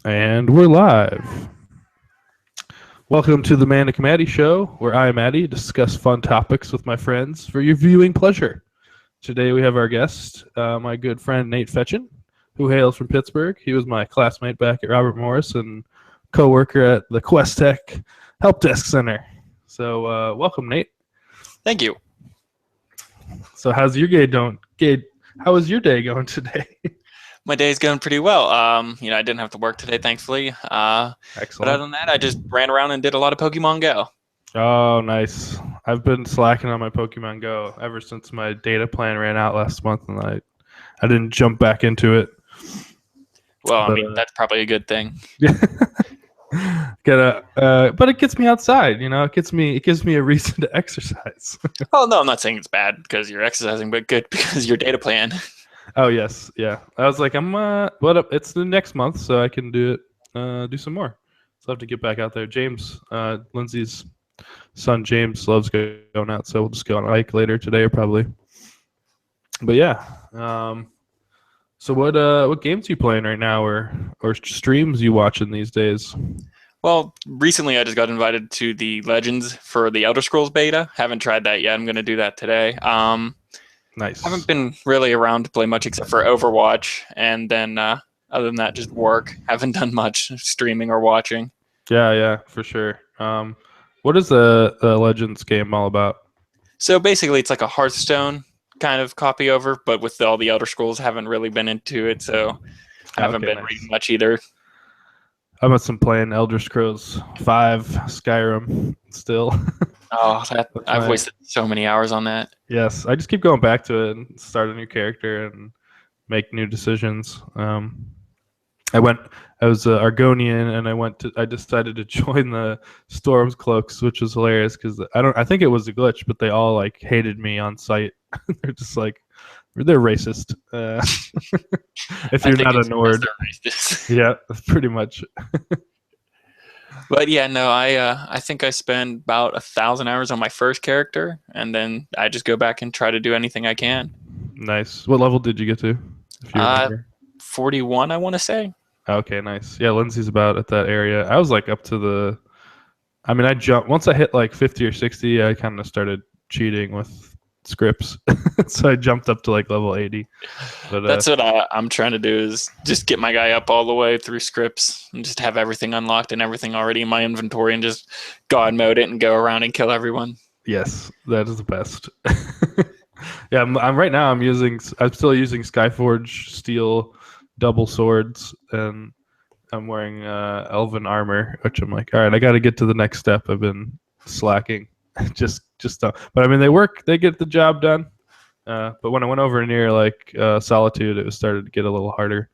And we're live. Welcome to the Manic Matty Show, where I, Matty, discuss fun topics with my friends for your viewing pleasure. Today we have our guest, my good friend Nate Fetchin, who hails from Pittsburgh. He was my classmate back at Robert Morris and co-worker at the Quest Tech Help Desk Center. So welcome, Nate. Thank you. So how's your day going? How was your day going today? My day's going pretty well. I didn't have to work today, thankfully. But Excellent. other than that, I just ran around and did a lot of Pokemon Go. Oh, nice. I've been slacking on my Pokemon Go ever since my data plan ran out last month, and I didn't jump back into it. Well, that's probably a good thing. But it gets me outside, It gives me a reason to exercise. Oh no, I'm not saying it's bad because you're exercising, but good because your data plan. Oh yes, yeah. I was like, it's the next month, so I can do it, do some more. So I have to get back out there. James, Lindsay's son James loves going out, so we'll just go on a hike later today or probably. But yeah. So what games are you playing right now, or streams you watching these days? Well, recently I just got invited to the Legends for the Elder Scrolls beta. Haven't tried that yet. I'm going to do that today. Nice. Haven't been really around to play much except for Overwatch, and then other than that, just work. Haven't done much streaming or watching. Yeah, for sure. What is the Legends game all about? So basically, it's like a Hearthstone kind of copy over, but with all the Elder Scrolls, haven't really been into it, so I haven't been reading much either. I must have been playing Elder Scrolls 5 Skyrim still. Oh, I've wasted so many hours on that. Yes, I just keep going back to it and start a new character and make new decisions. I was Argonian, and I decided to join the Storm's Cloaks, which was hilarious because I think it was a glitch, but they all like hated me on sight. They're just like, they're racist. If you're not a Nord, yeah, pretty much. But yeah, no, I think I spend about 1,000 hours on my first character, and then I just go back and try to do anything I can. Nice. What level did you get to? If you remember? 41, I want to say. Okay, nice. Yeah, Lindsay's about at that area. I was like up to I jumped once I hit like 50 or 60. I kind of started cheating with scripts, so I jumped up to like level 80. But that's what I'm trying to do, is just get my guy up all the way through scripts and just have everything unlocked and everything already in my inventory and just god mode it and go around and kill everyone. Yes, that is the best. Yeah, I'm right now. I'm still using Skyforge steel double swords, and I'm wearing elven armor, which I'm like, all right, I got to get to the next step. I've been slacking. just but I mean, they get the job done. But when I went over near like Solitude, it started to get a little harder.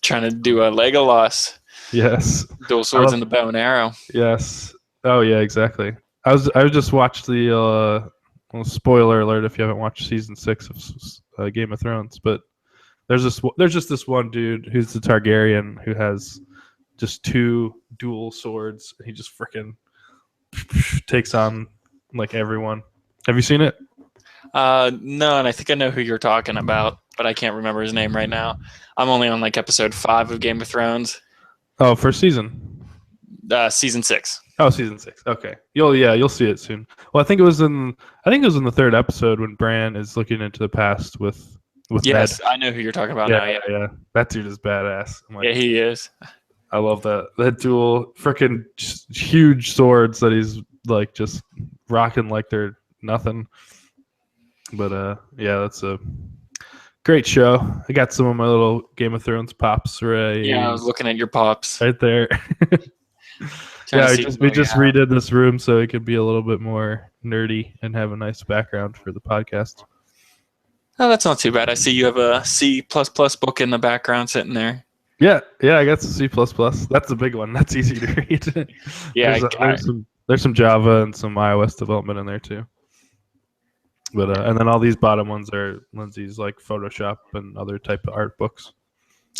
Trying to do a Legolas. Yes. Dual swords and the bow and arrow. Yes. Oh yeah, exactly. I just watched the spoiler alert if you haven't watched season 6 of Game of Thrones, but there's just this one dude who's the Targaryen who has just 2 dual swords. He just freaking takes on like everyone. Have you seen it? No, and I think I know who you're talking about, but I can't remember his name right now. I'm only on like episode 5 of Game of Thrones. Oh, first season. Season 6. Oh, season 6. Okay, you'll see it soon. Well, I think it was in the 3rd episode when Bran is looking into the past with yes, Ned. I know who you're talking about now. Yeah, that dude is badass. Yeah, he is. I love that dual freaking huge swords that he's like just rocking like they're nothing. But yeah, that's a great show. I got some of my little Game of Thrones pops right. Yeah, I was looking at your pops right there. Yeah, we just redid this room so it could be a little bit more nerdy and have a nice background for the podcast. Oh, that's not too bad. I see you have a C++ book in the background sitting there. Yeah, I got some C++. That's a big one. That's easy to read. Yeah, there's some Java and some iOS development in there too. But and then all these bottom ones are Lindsay's like Photoshop and other type of art books.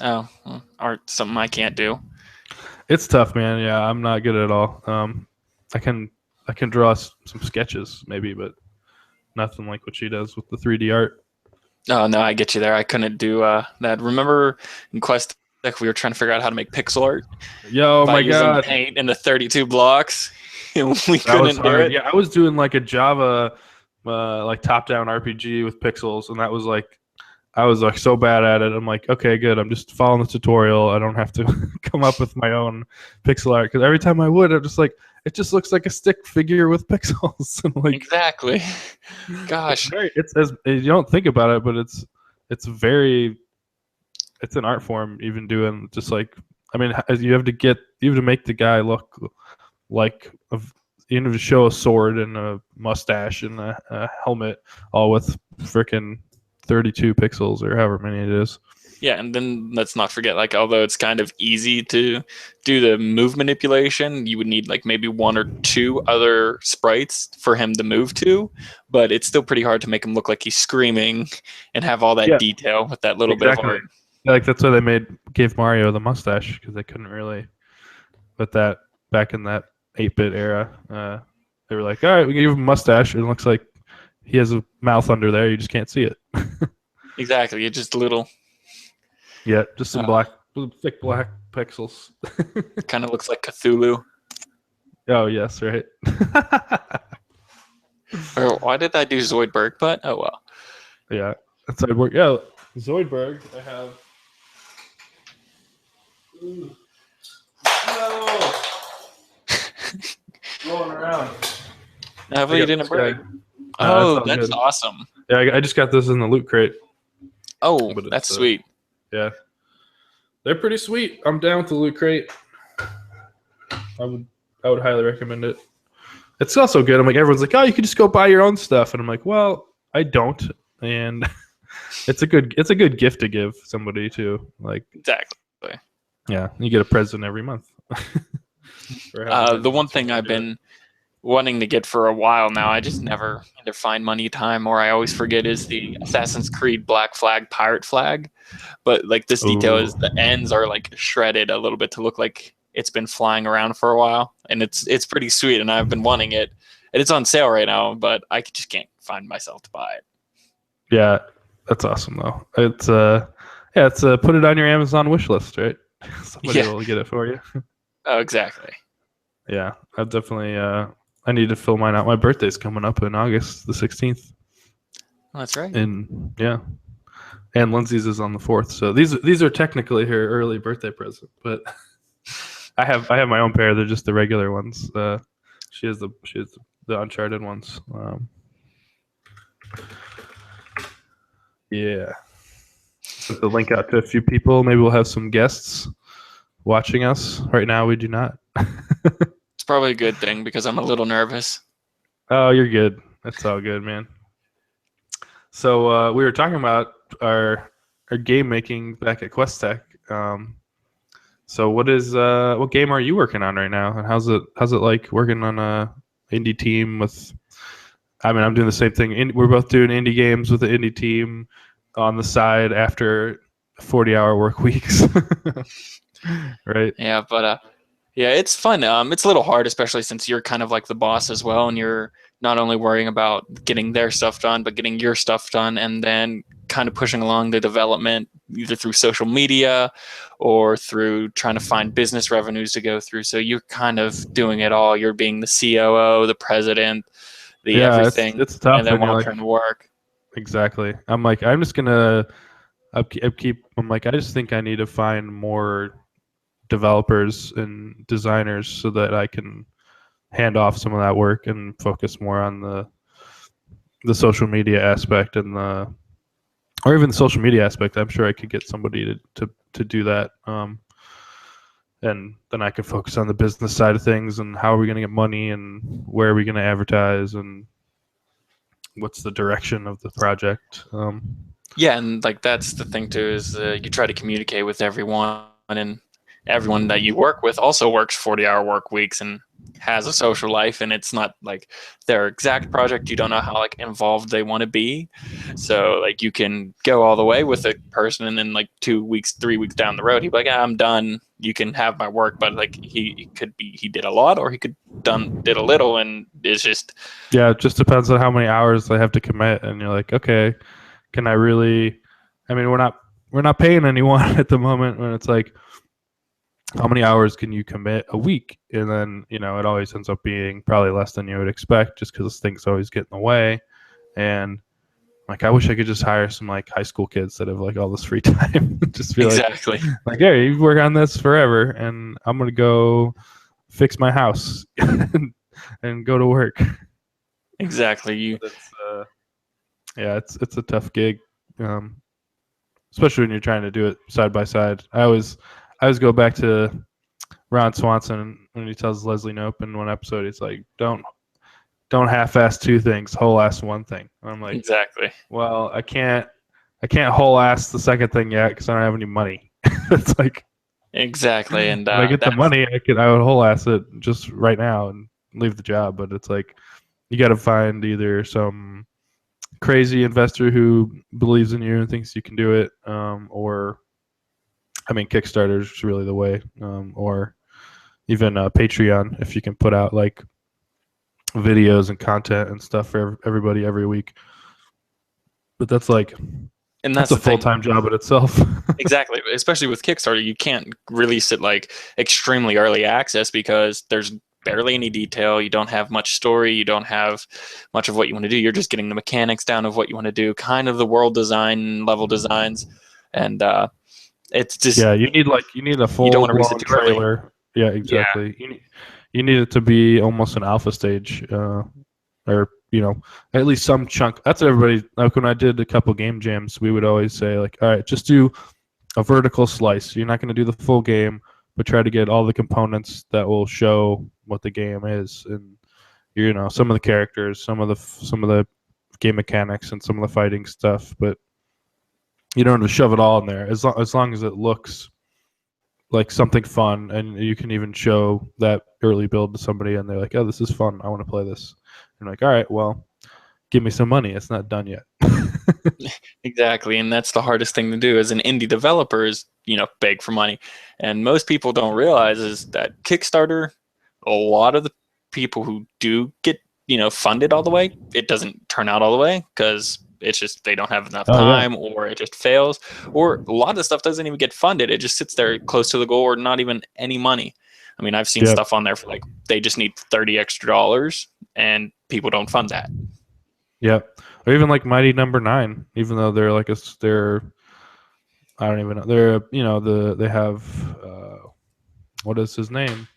Oh, well, art, something I can't do. It's tough, man. Yeah, I'm not good at all. I can draw some sketches maybe, but nothing like what she does with the 3D art. Oh no, I get you there. I couldn't do that. Remember in Quest Like we were trying to figure out how to make pixel art Yo, by my using God, paint and the 32 blocks. And we that was couldn't do hard. it. Yeah, I was doing like a Java, like top-down RPG with pixels, and that was like I was like so bad at it. I'm like, okay, good. I'm just following the tutorial. I don't have to come up with my own pixel art because every time I would, I'm just like, it just looks like a stick figure with pixels. And like, Exactly. Gosh. it's as you don't think about it, but it's very it's an art form. Even doing just like, I mean, you have to make the guy look like you have to show a sword and a mustache and a helmet, all with freaking 32 pixels or however many it is. Yeah, and then let's not forget, like, although it's kind of easy to do the move manipulation, you would need like maybe one or two other sprites for him to move to, but it's still pretty hard to make him look like he's screaming and have all that Yeah, detail with that little bit of art. Like that's why they gave Mario the mustache because they couldn't really put that back in that 8-bit era. They were like, all right, we can give him a mustache. It looks like he has a mouth under there. You just can't see it. Exactly, it's just little. Yeah, just some thick black pixels. Kind of looks like Cthulhu. Oh yes, right. Or why did I do Zoidberg? But oh well. Yeah, that's how it worked. Yeah, Zoidberg. I have. Ooh. No. Rolling around. Hopefully you didn't break. Oh, that's awesome. Yeah, I just got this in the loot crate. Oh, that's sweet. Yeah, they're pretty sweet. I'm down with the loot crate. I would highly recommend it. It's also good. I'm like, everyone's like, oh, you can just go buy your own stuff, and I'm like, well, I don't, and it's a good gift to give somebody too. Like exactly. Yeah, you get a present every month. The one thing I've been wanting to get for a while now, I just never either find money, time, or I always forget, is the Assassin's Creed Black Flag pirate flag. But like this detail is the ends are like shredded a little bit to look like it's been flying around for a while, and it's pretty sweet, and I've been wanting it, and it's on sale right now, but I just can't find myself to buy it. Yeah, that's awesome though. It's put it on your Amazon wish list, right? Somebody will get it for you. Oh, exactly. Yeah, I've definitely. I need to fill mine out. My birthday's coming up in August the 16th. Oh, that's right. And yeah, and Lindsay's is on the 4th. So these are technically her early birthday present, but I have my own pair. They're just the regular ones. She has the Uncharted ones. Yeah. Put the link out to a few people. Maybe we'll have some guests watching us. Right now, we do not. It's probably a good thing because I'm a little nervous. Oh, you're good. That's all good, man. So we were talking about our game making back at Quest Tech. So what game are you working on right now, and how's it like working on a indie team with? I mean, I'm doing the same thing. We're both doing indie games with the indie team on the side after 40-hour work weeks. Right? Yeah, but yeah, it's fun. It's a little hard, especially since you're kind of like the boss as well, and you're not only worrying about getting their stuff done, but getting your stuff done, and then kind of pushing along the development either through social media or through trying to find business revenues to go through. So you're kind of doing it all. You're being the COO, the president, everything, it's tough, and then while trying to work. Exactly. I'm like, I'm just gonna upkeep. I'm like, I just think I need to find more developers and designers so that I can hand off some of that work and focus more on the social media aspect and or even the social media aspect. I'm sure I could get somebody to do that. And then I could focus on the business side of things and how are we going to get money and where are we going to advertise and what's the direction of the project. Yeah, and like that's the thing too, is you try to communicate with everyone, and everyone that you work with also works 40-hour work weeks and has a social life, and it's not like their exact project. You don't know how like involved they want to be, so like you can go all the way with a person, and then like 2 weeks, 3 weeks down the road, he'd be like, I'm done. You can have my work, but like he did a lot, or he did a little, and it's just it just depends on how many hours they have to commit, and you're like, okay, can I really? I mean, we're not we're not paying anyone at the moment. When it's like, how many hours can you commit a week? And then, you know, it always ends up being probably less than you would expect, just because things always get in the way. And like, I wish I could just hire some like high school kids that have like all this free time. Just be Exactly. like, hey, you work on this forever, and I'm gonna go fix my house and go to work. Exactly. You But yeah, it's a tough gig, especially when you're trying to do it side by side. I always go back to Ron Swanson when he tells Leslie Knope in one episode. He's like, don't half-ass two things, whole-ass one thing. And I'm like, exactly. well, I can't whole-ass the second thing yet because I don't have any money. It's like, Exactly. And if I get the that's money, I would whole-ass it just right now and leave the job. But it's like, you got to find either some crazy investor who believes in you and thinks you can do it, or I mean, Kickstarter is really the way, or even Patreon if you can put out like videos and content and stuff for everybody every week. But that's that's a the thing. full-time job in itself. Exactly. Especially with Kickstarter, you can't release it like extremely early access because there's barely any detail. You don't have much story. You don't have much of what you want to do. You're just getting the mechanics down of what you want to do, kind of the world design, level designs, and it's just Yeah, you need a you don't want to release it full-blown too early. trailer. Yeah, Yeah, exactly. You need it to be almost an alpha stage, or at least some chunk. That's what everybody, like when I did a couple game jams, we would always say like, all right, just do a vertical slice. You're not going to do the full game, but try to get all the components that will show what the game is, and some of the characters, some of the game mechanics, and some of the fighting stuff. But you don't have to shove it all in there. As long as it looks like something fun, and you can even show that early build to somebody, and they're like, "Oh, this is fun. I want to play this." And you're like, "All right, well, give me some money. It's not done yet." exactly. And that's the hardest thing to do as an indie developer is, beg for money. And most people don't realize is that Kickstarter, a lot of the people who do get, funded all the way, it doesn't turn out all the way because it's just they don't have enough Oh yeah, time or it just fails. Or a lot of the stuff doesn't even get funded. It just sits there close to the goal or not even any money. I mean, I've seen yep, stuff on there for like they just need $30 extra and people don't fund that. yep. Or even like Mighty Number Nine, even though they're like they're I don't even know they're they have what is his name?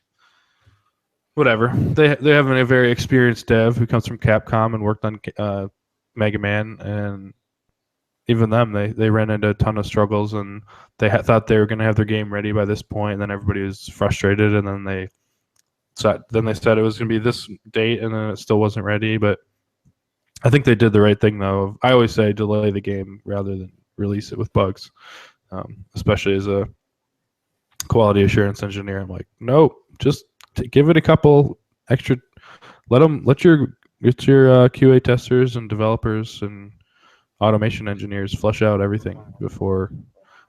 Whatever. They have a very experienced dev who comes from Capcom and worked on Mega Man, and even them they ran into a ton of struggles, and they thought they were going to have their game ready by this point, and then everybody was frustrated, and then they said it was going to be this date, and then it still wasn't ready. But I think they did the right thing, though. I always say delay the game rather than release it with bugs, especially as a quality assurance engineer. I'm like, nope, just give it a couple extra. Let your QA testers and developers and automation engineers flush out everything before,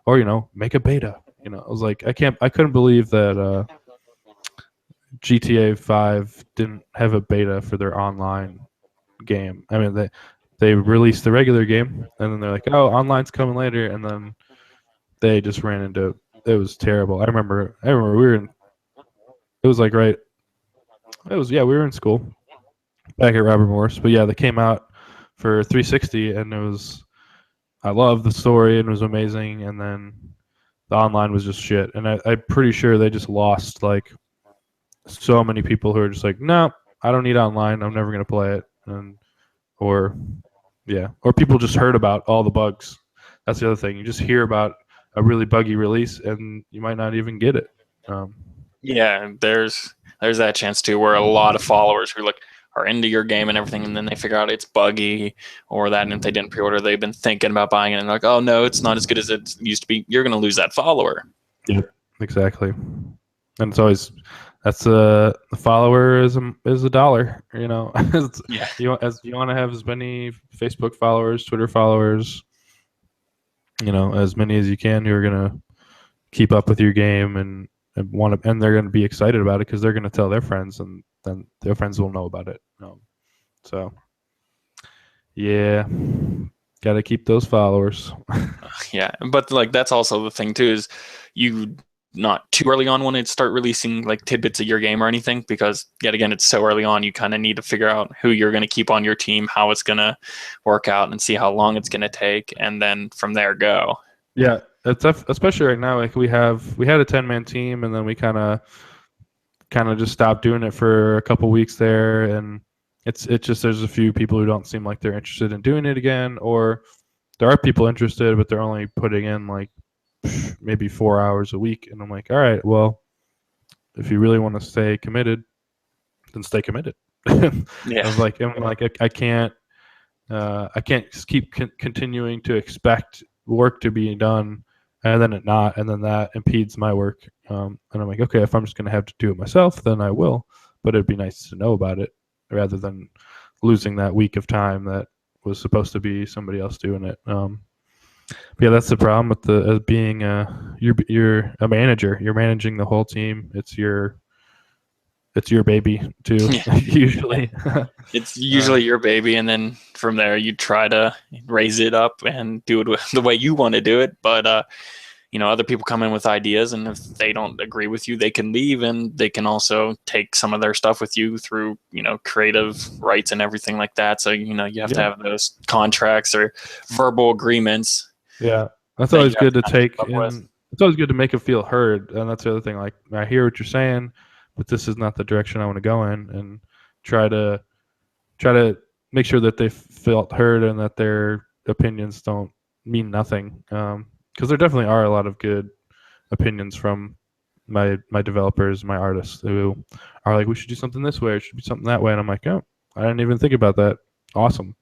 or make a beta. I was like, I couldn't believe that GTA 5 didn't have a beta for their online game. I mean, they released the regular game, and then they're like, oh, online's coming later, and then they just ran into it. Was terrible. I remember we were in. It was like right. It was yeah, we were in school back at Robert Morris, but yeah, they came out for 360, and it was. I loved the story and it was amazing, and then the online was just shit. And I'm pretty sure they just lost like so many people who are just like, no, I don't need online. I'm never gonna play it, and or yeah, or people just heard about all the bugs. That's the other thing. You just hear about a really buggy release, and you might not even get it. Um, Yeah, there's that chance too, where a lot of followers who are into your game and everything, and then they figure out it's buggy or that, and if they didn't pre-order, they've been thinking about buying it, and they're like, oh no, it's not as good as it used to be. You're gonna lose that follower. yeah, exactly. And it's always that's the follower is a dollar. Yeah, You want to have as many Facebook followers, Twitter followers, as many as you can who are gonna keep up with your game and they're gonna be excited about it because they're gonna tell their friends, and then their friends will know about it. So yeah, Got to keep those followers. Yeah, but like that's also the thing too is you not too early on want to start releasing like tidbits of your game or anything because yet again it's so early on you kind of need to figure out who you're going to keep on your team, how it's going to work out, and see how long it's going to take, and then from there go. Yeah, especially right now. Like we had a 10-man team, and then we kind of just stopped doing it for a couple weeks there, and it's just there's a few people who don't seem like they're interested in doing it again, or there are people interested, but they're only putting in like maybe 4 hours a week, and I'm like, all right, well, if you really want to stay committed, then stay committed. Yeah. I can't just keep continuing to expect work to be done and then it not, and then that impedes my work. And I'm like, okay, if I'm just going to have to do it myself, then I will. But it'd be nice to know about it rather than losing that week of time that was supposed to be somebody else doing it. But yeah, that's the problem with the being you're a manager. You're managing the whole team. It's your baby too. Yeah. Usually, It's usually your baby, and then from there you try to raise it up and do it the way you want to do it. But other people come in with ideas, and if they don't agree with you, they can leave, and they can also take some of their stuff with you through creative rights and everything like that. So you have to have those contracts or verbal agreements. Yeah, that's that always you have good to to kind of take, keep up with. and it's always good to make them feel heard. And that's the other thing. Like, I hear what you're saying, but this is not the direction I want to go in, and try to make sure that they felt heard and that their opinions don't mean nothing. Because there definitely are a lot of good opinions from my developers, my artists who are like, we should do something this way, it should be something that way, and I'm like, oh, I didn't even think about that. Awesome.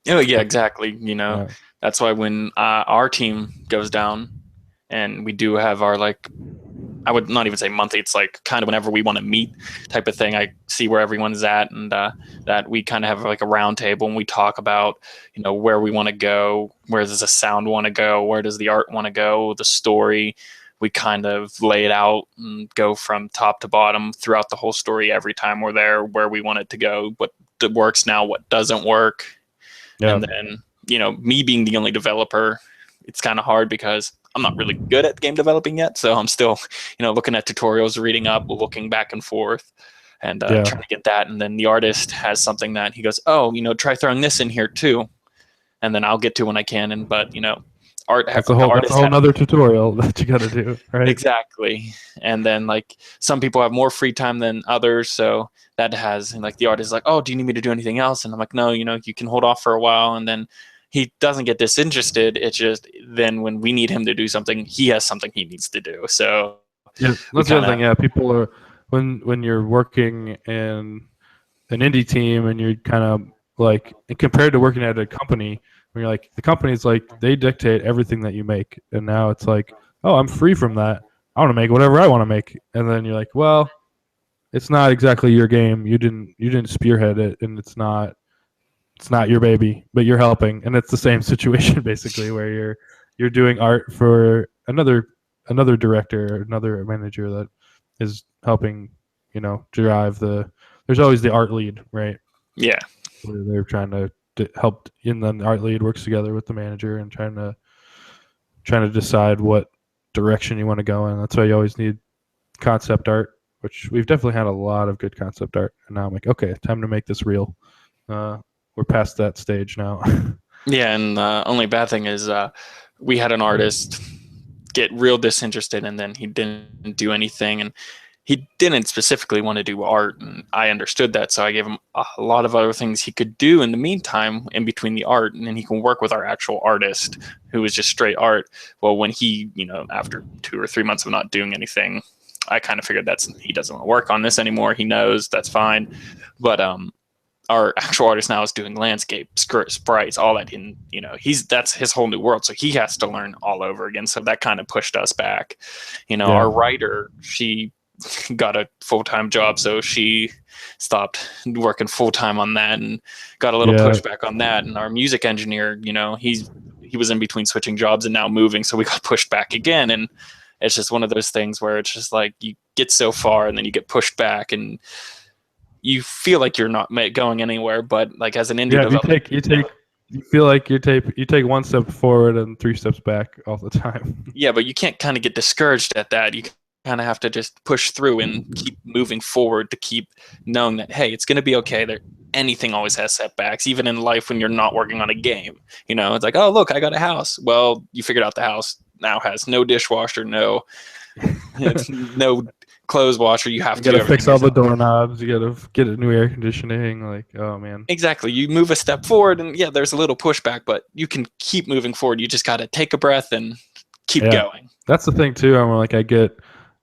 Oh yeah, exactly. Yeah. That's why when our team goes down, and we do have our I would not even say monthly. It's like kind of whenever we want to meet type of thing. I see where everyone's at, and that we kind of have like a round table, and we talk about where we want to go, where does the sound want to go, where does the art want to go, the story. We kind of lay it out and go from top to bottom throughout the whole story every time we're there, where we want it to go, what works now, what doesn't work. Yeah. And then, me being the only developer, it's kind of hard because I'm not really good at game developing yet. So I'm still, looking at tutorials, reading up, looking back and forth, and trying to get that. And then the artist has something that he goes, oh, try throwing this in here too. And then I'll get to when I can. But, that's a whole nother tutorial that you got to do, right? Exactly. And then some people have more free time than others, so that has the artist is like, oh, do you need me to do anything else? And I'm like, no, you can hold off for a while. And then he doesn't get disinterested. It's just then when we need him to do something, he has something he needs to do. So yeah, that's the other thing. Yeah, people are when you're working in an indie team and you're kind of compared to working at a company, when you're like, the company's like, they dictate everything that you make, and now it's like, oh, I'm free from that. I want to make whatever I want to make, and then you're like, well, it's not exactly your game. You didn't spearhead it, and it's not your baby, but you're helping, and it's the same situation basically, where you're doing art for another director, or another manager that is helping, drive the. There's always the art lead, right? Yeah. Where they're trying to help, and then the art lead works together with the manager and trying to decide what direction you want to go in. That's why you always need concept art, which we've definitely had a lot of good concept art. And now I'm like, okay, time to make this real. We're past that stage now. Yeah, and the only bad thing is we had an artist get real disinterested, and then he didn't do anything, and he didn't specifically want to do art, and I understood that, so I gave him a lot of other things he could do in the meantime, in between the art, and then he can work with our actual artist, who was just straight art. Well, when he, after 2 or 3 months of not doing anything, I kind of figured he doesn't want to work on this anymore. He knows that's fine, but our actual artist now is doing landscape, sprites, all that. And that's his whole new world, so he has to learn all over again. So that kind of pushed us back. Our writer, she got a full-time job, so she stopped working full-time on that and got a little pushback on that. And our music engineer, he was in between switching jobs and now moving, so we got pushed back again. And it's just one of those things where it's just like you get so far and then you get pushed back, and you feel like you're not going anywhere. But as an indie developer, you feel like you take one step forward and 3 steps back all the time. Yeah, but you can't kind of get discouraged at that. You kind of have to just push through and keep moving forward to keep knowing that, hey, it's going to be okay. Anything always has setbacks, even in life when you're not working on a game. It's like, oh, look, I got a house. Well, you figured out the house now has no dishwasher, no clothes washer. You have to gotta fix all the yourself. doorknobs. You gotta get a new air conditioning. Like, oh man. Exactly. You move a step forward, and yeah, there's a little pushback, but you can keep moving forward. You just got to take a breath and keep going. That's the thing too. I'm like, I get,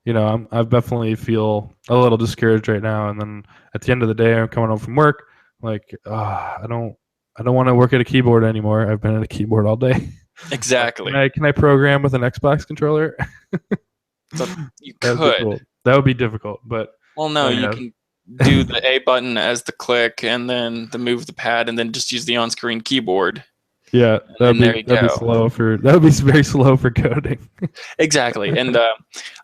I definitely feel a little discouraged right now. And then at the end of the day, I'm coming home from work, like, I don't want to work at a keyboard anymore. I've been at a keyboard all day. Exactly. Can I program with an Xbox controller? So you could. Cool. That would be difficult, but no, you can do the A button as the click, and then the move the pad, and then just use the on-screen keyboard. Yeah, that'd be slow that would be very slow for coding. Exactly, and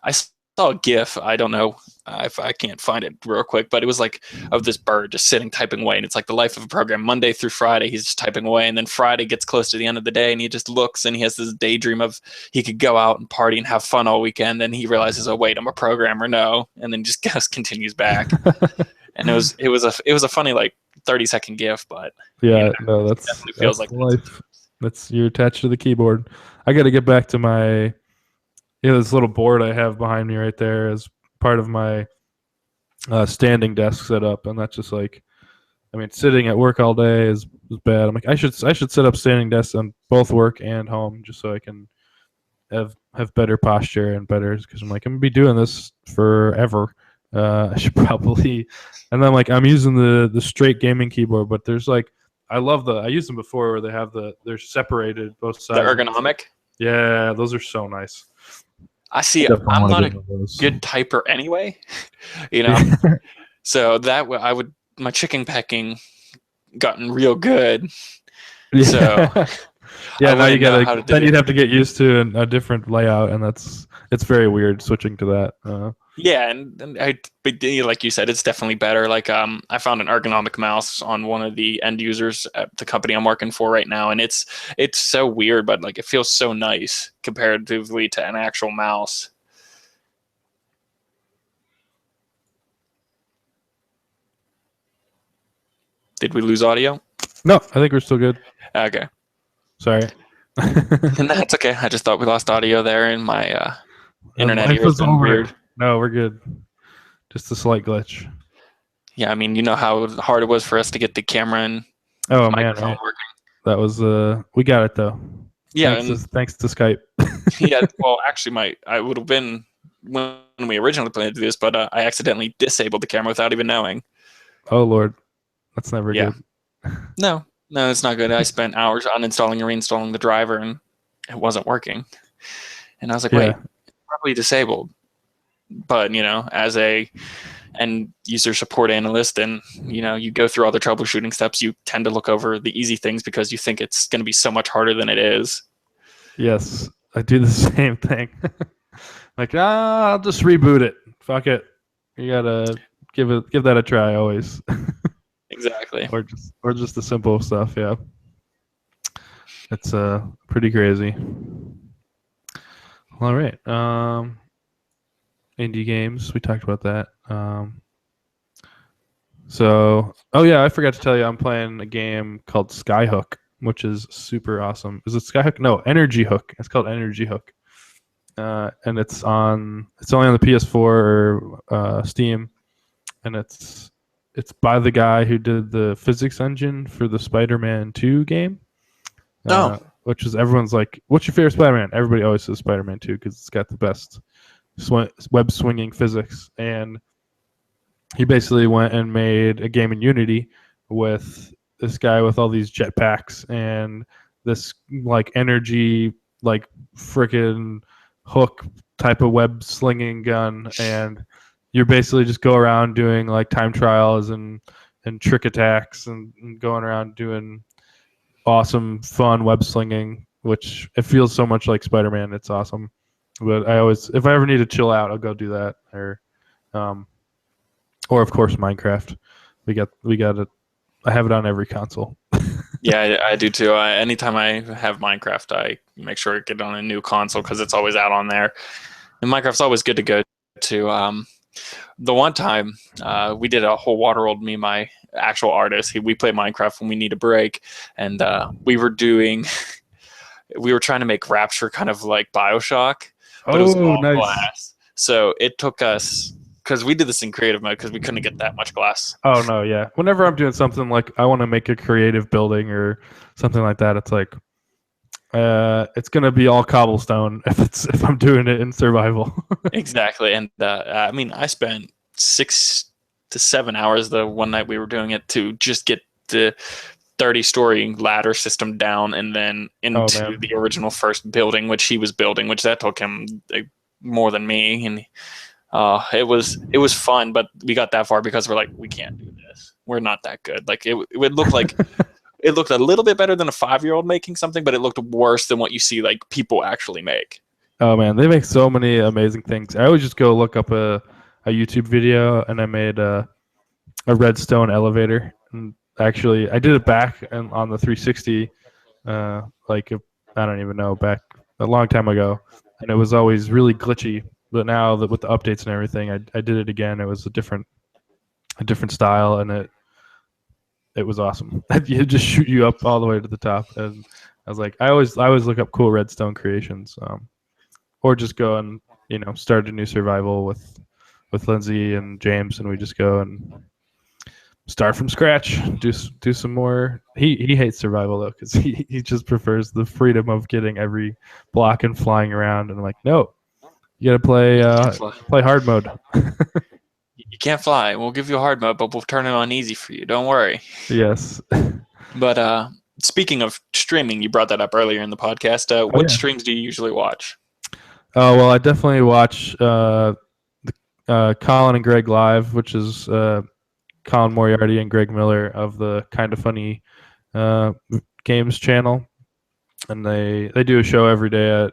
I saw a GIF. I don't know if I can't find it real quick, but it was like of this bird just sitting typing away, and it's like the life of a program. Monday through Friday, he's just typing away, and then Friday gets close to the end of the day, and he just looks, and he has this daydream of he could go out and party and have fun all weekend, and he realizes, oh wait, I'm a programmer, no, and then just continues back. And it was a funny like 30-second GIF, but yeah, no, that's definitely feels that's like life. You're attached to the keyboard. I got to get back to my this little board I have behind me right there as part of my standing desk setup, and that's just like, I mean, sitting at work all day is bad. I'm like, I should set up standing desks on both work and home just so I can have better posture and better, because I'm like, I'm gonna be doing this forever. I should probably, and then like I'm using the straight gaming keyboard, but there's like, I used them before where they're separated both sides. The ergonomic. Yeah, those are so nice. I see. I'm not a good typer anyway, so that my chicken pecking gotten real good. Yeah. So yeah, now you gotta. Then you'd have to get used to a different layout, and it's very weird switching to that. Yeah, and like you said, it's definitely better. Like I found an ergonomic mouse on one of the end users at the company I'm working for right now, and it's so weird, but like it feels so nice comparatively to an actual mouse. Did we lose audio? No, I think we're still good. Okay. Sorry. And that's okay. I just thought we lost audio there, and my internet here has been weird. No, we're good. Just a slight glitch. Yeah, I mean, you know how hard it was for us to get the camera and microphone working. That was we got it though. Yeah, thanks to Skype. Yeah, well, actually, I would have been when we originally planned to do this, but I accidentally disabled the camera without even knowing. Oh Lord, that's never good. No, it's not good. I spent hours uninstalling and reinstalling the driver, and it wasn't working. And I was like, wait, it's probably disabled. But as a end user support analyst, and you go through all the troubleshooting steps, you tend to look over the easy things because you think it's going to be so much harder than it is. Yes, I do the same thing. Like, I'll just reboot it. Fuck it. You gotta give that a try always. Exactly. Or just the simple stuff. Yeah, it's pretty crazy. All right. Indie games, we talked about that. I forgot to tell you, I'm playing a game called Skyhook, which is super awesome. Is it Skyhook? No, Energy Hook. It's called Energy Hook, and it's only on the PS4 or Steam, and it's by the guy who did the physics engine for the Spider-Man 2 game. Which is, everyone's like, what's your favorite Spider-Man? Everybody always says Spider-Man 2 because it's got the best web swinging physics, and he basically went and made a game in Unity with this guy with all these jetpacks and this like energy like freaking hook type of web slinging gun, and you basically just go around doing like time trials and trick attacks and going around doing awesome fun web slinging, which it feels so much like Spider-Man. It's awesome. But I always, if I ever need to chill out, I'll go do that. Or of course Minecraft. We got it. I have it on every console. Yeah, I do too. Anytime I have Minecraft, I make sure I get on a new console because it's always out on there. And Minecraft's always good to go to. The one time we did a whole Waterworld, me, my actual artist, we play Minecraft when we need a break, and we were trying to make Rapture kind of like Bioshock, but it was Oh, all nice. glass. So it took us, because we did this in creative mode because we couldn't get that much glass. Oh no, yeah. Whenever I'm doing something like I want to make a creative building or something like that, it's like it's gonna be all cobblestone if I'm doing it in survival. Exactly. And I mean, I spent 6 to 7 hours the one night we were doing it to just get the 30-story ladder system down and then Oh into man. the original first building, which he was building, which that took him more than me. And it was fun, but we got that far because we're like, we can't do this. We're not that good. Like it would look like it looked a little bit better than a 5-year-old making something, but it looked worse than what you see like people actually make. Oh man, they make so many amazing things. I always just go look up a YouTube video, and I made a redstone elevator. And actually, I did it back and on the 360, like I don't even know, back a long time ago, and it was always really glitchy. But now that with the updates and everything, I did it again. It was a different style, and it was awesome. It just shoot you up all the way to the top, and I was like, I always look up cool redstone creations, or just go and start a new survival with Lindsay and James, and we just go and start from scratch. Do some more. He hates survival though because he just prefers the freedom of getting every block and flying around. And I'm like, no, you gotta play hard mode. You can't fly. We'll give you a hard mode, but we'll turn it on easy for you. Don't worry. Yes. But speaking of streaming, you brought that up earlier in the podcast. Oh What yeah. streams do you usually watch? Oh well, I definitely watch the Colin and Greg live, which is Colin Moriarty and Greg Miller of the Kind of Funny uh, Games channel, and they do a show every day at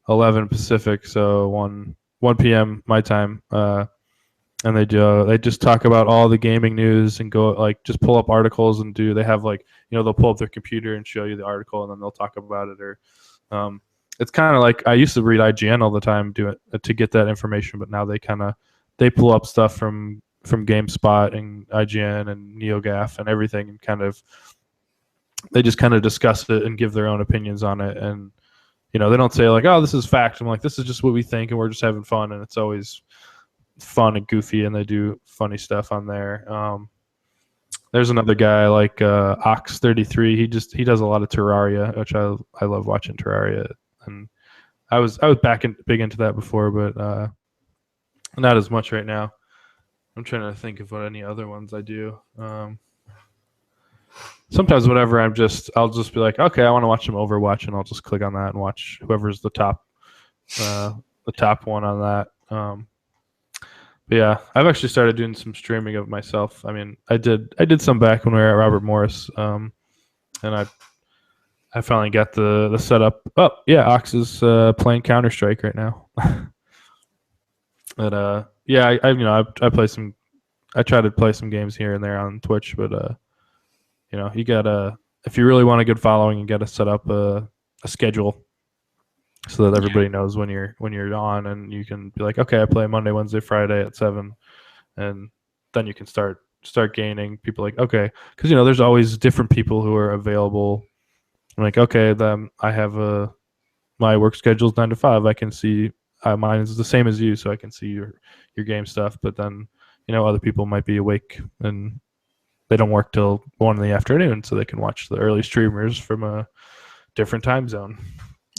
11 Pacific, so 1 p.m. my time, and they just talk about all the gaming news and go like just pull up articles and they have like they'll pull up their computer and show you the article and then they'll talk about it or it's kind of like I used to read IGN all the time to get that information, but now they pull up stuff from GameSpot and IGN and NeoGAF and everything, and they just kind of discuss it and give their own opinions on it. And they don't say like, oh, this is fact. I'm like, this is just what we think, and we're just having fun, and it's always fun and goofy, and they do funny stuff on there. There's another guy like Ox33. He does a lot of Terraria, which I love watching Terraria, and I was big into that before, but not as much right now. I'm trying to think of what any other ones I do. Sometimes whenever I'll just be like, okay, I want to watch some Overwatch, and I'll just click on that and watch whoever's the top one on that. But yeah, I've actually started doing some streaming of myself. I mean, I did some back when we were at Robert Morris, and I finally got the setup. Oh yeah, Ox is playing Counter Strike right now. But yeah, I play some. I try to play some games here and there on Twitch, but you gotta, if you really want a good following, you gotta set up a schedule so that everybody knows when you're on, and you can be like, okay, I play Monday, Wednesday, Friday at 7, and then you can start gaining people. Like, okay, because there's always different people who are available. I'm like, okay, then I have my work schedule is 9 to 5. I can see mine is the same as you, so I can see your game stuff. But then other people might be awake and they don't work till 1 in the afternoon, so they can watch the early streamers from a different time zone.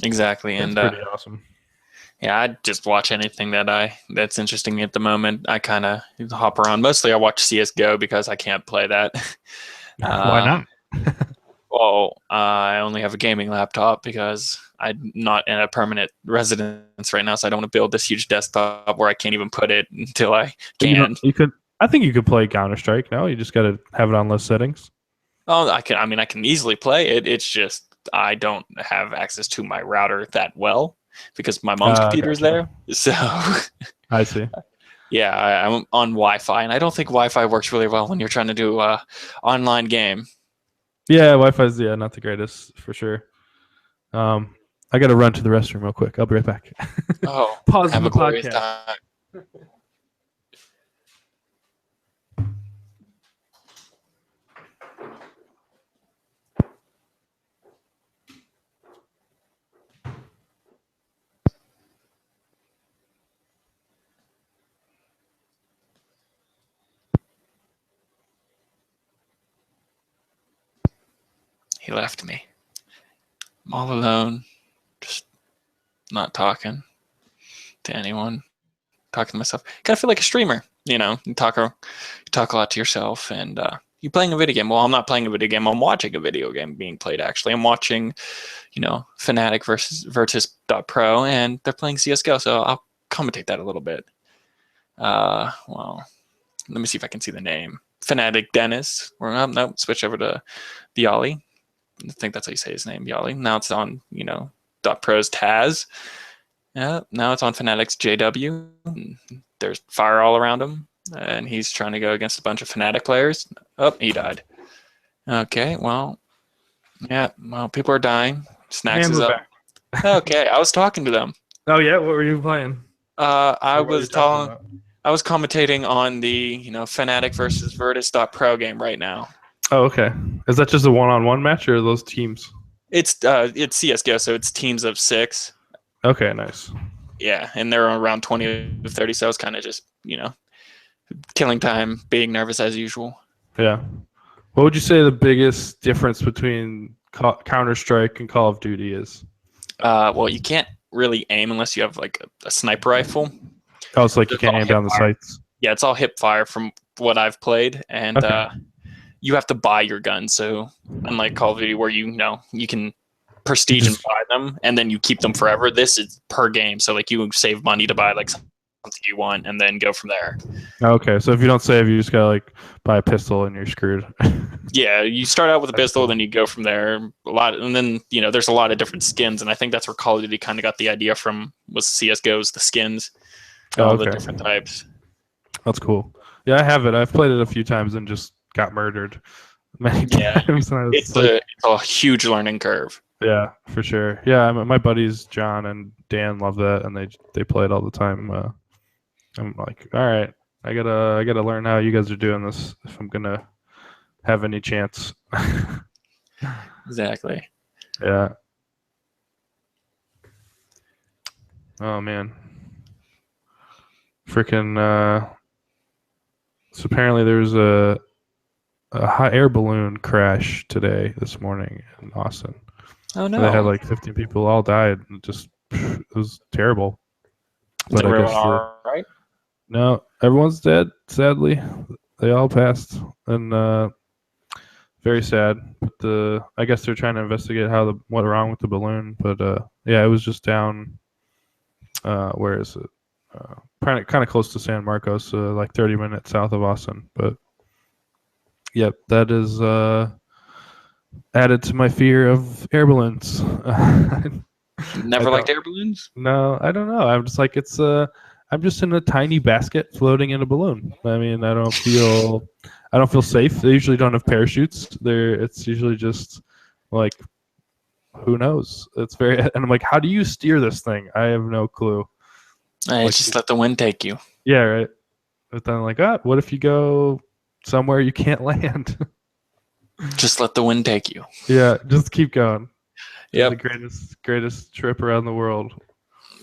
Exactly, That's and pretty awesome. yeah, I just watch anything that's interesting at the moment. I kind of hop around. Mostly, I watch CSGO because I can't play that. Why not? Well, I only have a gaming laptop because I'm not in a permanent residence right now, so I don't want to build this huge desktop where I can't even put it until I can. You could. I think you could play Counter Strike. No, you just got to have it on list settings. Oh, I can. I mean, I can easily play it. It's just I don't have access to my router that well because my mom's computer is there. So I see. Yeah, I'm on Wi-Fi, and I don't think Wi-Fi works really well when you're trying to do an online game. Yeah, Wi-Fi's not the greatest for sure. I got to run to the restroom real quick. I'll be right back. Oh, Pause have the a glorious podcast. time. He left me. I'm all alone, just not talking to anyone, talking to myself. Kind of feel like a streamer, you know. You talk a lot to yourself, and you playing a video game. Well, I'm not playing a video game. I'm watching a video game being played. Actually, I'm watching, Fnatic versus Virtus.pro, and they're playing CSGO. So I'll commentate that a little bit. Well, let me see if I can see the name. Fnatic Dennis. Or no, switch over to Bialy. I think that's how you say his name, Bialy. Now it's on, .pro's Taz. Yeah, now it's on Fnatic's JW. There's fire all around him, and he's trying to go against a bunch of Fnatic players. Oh, he died. Okay, well, yeah, well, people are dying. Snacks And is we're up. back. Okay, I was talking to them. Oh yeah, what were you playing? I Or what were you was talking telling, about? I was commentating on the, Fnatic versus Virtus.pro game right now. Oh, okay. Is that just a one-on-one match, or are those teams? It's CS:GO, so it's teams of 6. Okay, nice. Yeah, and they're around 20 to 30, so it's kind of just, killing time, being nervous as usual. Yeah. What would you say the biggest difference between Counter-Strike and Call of Duty is? Well, you can't really aim unless you have like a sniper rifle. Oh, it's like you It's can't all aim hip down the fire. sights. Yeah, it's all hip fire from what I've played, and Okay. you have to buy your guns. So unlike Call of Duty, where you can prestige and buy them, and then you keep them forever. This is per game, so like you save money to buy like something you want, and then go from there. Okay, so if you don't save, you just gotta like buy a pistol and you're screwed. Yeah, you start out with a That's pistol, cool. then you go from there. And then there's a lot of different skins, and I think that's where Call of Duty kind of got the idea from. Was CS:GO's the skins, all the different types. That's cool. Yeah, I have it. I've played it a few times and just got murdered many times. And It's like, a huge learning curve. yeah, for sure. Yeah, my buddies John and Dan love that, and they play it all the time. I'm like, all right, I gotta learn how you guys are doing this if I'm gonna have any chance. Exactly. Yeah. Oh man. Freaking. So apparently there's a hot air balloon crash this morning in Austin. Oh no! They had like 15 people all died. It was terrible. But I guess all right. no, everyone's dead. Sadly, they all passed, and very sad. But I guess they're trying to investigate what went wrong with the balloon. But yeah, it was just down. Where is it? Kind of close to San Marcos, like 30 minutes south of Austin. But yep, that is added to my fear of air balloons. Never liked air balloons? No, I don't know. I'm just like I'm just in a tiny basket floating in a balloon. I mean, I don't feel safe. They usually don't have parachutes. It's usually just like, who knows? It's very, and I'm like, how do you steer this thing? I have no clue. Like, just let the wind take you. Yeah, right. But then like, what if you go somewhere you can't land? Just let the wind take you. Yeah, just keep going. Yeah, the greatest trip around the world.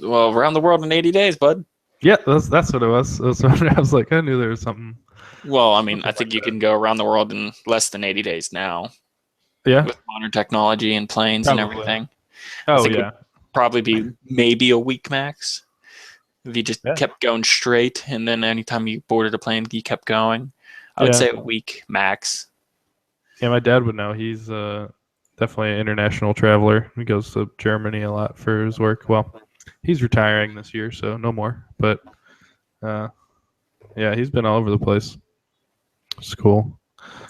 Well, around the world in 80 days, bud. Yeah, that's what it was. I was like, I knew there was something. Well, I mean, I think you can go around the world in less than 80 days now. Yeah. With modern technology and planes and everything. Oh, yeah. It would probably be maybe a week max. If you just kept going straight, and then anytime you boarded a plane, you kept going. I would say a week max. Yeah, my dad would know. He's definitely an international traveler. He goes to Germany a lot for his work. Well, he's retiring this year, so no more. But yeah, he's been all over the place. It's cool.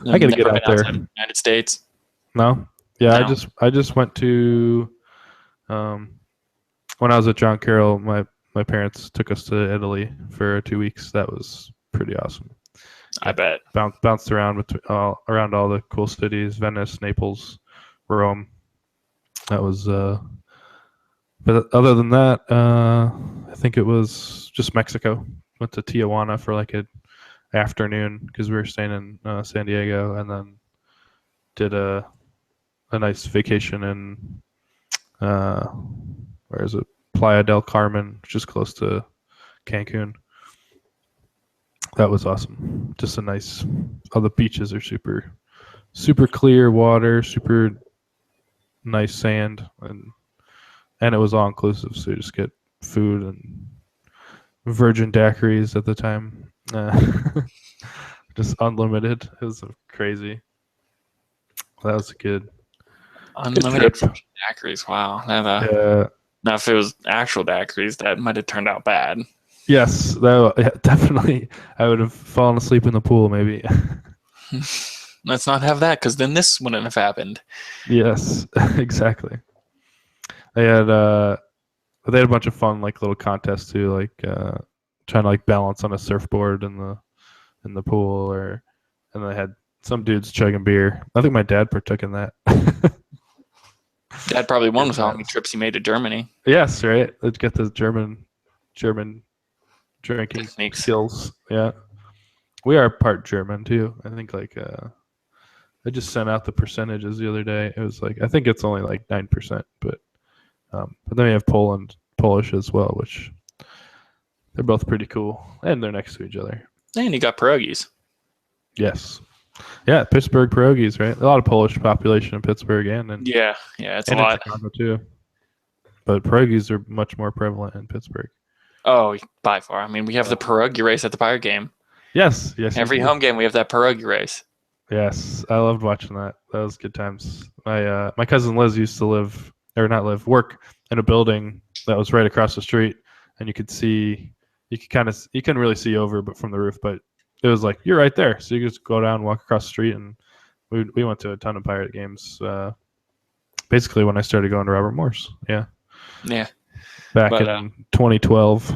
I gotta get out there. The United States. No, yeah, no. I just went to when I was at John Carroll. My parents took us to Italy for 2 weeks. That was pretty awesome. I bet. Bounced around around all the cool cities: Venice, Naples, Rome. That was. But other than that, I think it was just Mexico. Went to Tijuana for like an afternoon because we were staying in San Diego, and then did a nice vacation in where is it? Playa del Carmen, which is close to Cancun. That was awesome. Just a nice. All the beaches are super clear water, super nice sand, and it was all inclusive. So you just get food and virgin daiquiris at the time. Just unlimited. It was crazy. That was a good Unlimited trip. daiquiris. Wow. Now, if it was actual daiquiris, that might have turned out bad. Yes, definitely. I would have fallen asleep in the pool, maybe. Let's not have that, because then this wouldn't have happened. Yes, exactly. They had a bunch of fun like little contests too, like trying to like balance on a surfboard in the pool, and they had some dudes chugging beer. I think my dad partook in that. Dad probably won with how many trips he made to Germany. Yes, right. Let's get the German drinking Techniques. skills. Yeah, we are part German too. I think like I just sent out the percentages the other day. It was like I think it's only like 9%, but then we have Polish as well, which they're both pretty cool, and they're next to each other. And you got pierogies. Yes. Yeah, Pittsburgh pierogies, right? A lot of Polish population in Pittsburgh and yeah, it's a lot. Chicago too. But pierogies are much more prevalent in Pittsburgh. Oh, by far. I mean, we have the pierogi race at the Pirate game. Yes. Every home game we have that pierogi race. Yes, I loved watching that. That was good times. My cousin Liz used to work in a building that was right across the street, and you couldn't really see over, but from the roof, but it was like you're right there, so you just go down, walk across the street, and we went to a ton of Pirate games. Basically, when I started going to Robert Morse, yeah, back in 2012.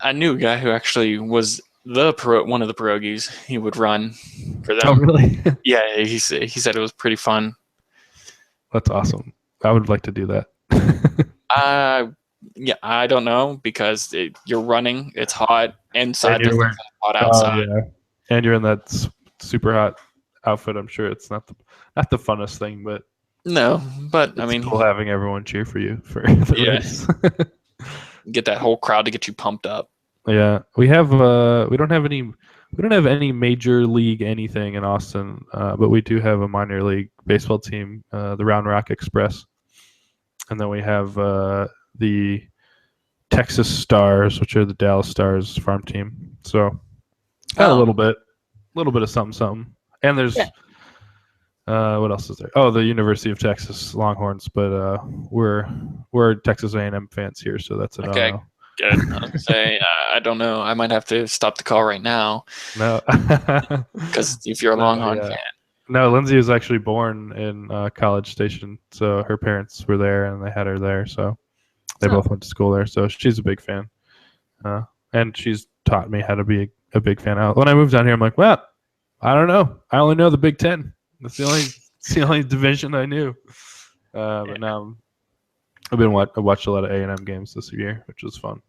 I knew a guy who actually was one of the pierogies. He would run for them. Oh, really? Yeah, he said it was pretty fun. That's awesome. I would like to do that. Yeah, I don't know because you're running. It's hot inside. And it's hot outside. Yeah. And you're in that super hot outfit. I'm sure it's not the funnest thing, but no. But it's I mean, cool having everyone cheer for you for the race. Get that whole crowd to get you pumped up. Yeah, we don't have any major league anything in Austin, but we do have a minor league baseball team, the Round Rock Express, and then we have the Texas Stars, which are the Dallas Stars farm team. So got a little bit of something. And there's what else is there? Oh, the University of Texas Longhorns, but we're Texas A&M fans here, so that's a okay. Good. I was gonna say I don't know. I might have to stop the call right now. No, because if you're a Longhorn fan. No, Lindsay was actually born in College Station, so her parents were there and they had her there, so they both went to school there. So she's a big fan, and she's taught me how to be a big fan. When I moved down here, I'm like, well, I don't know. I only know the Big Ten. That's the only division I knew. But now I watched a lot of A&M games this year, which was fun.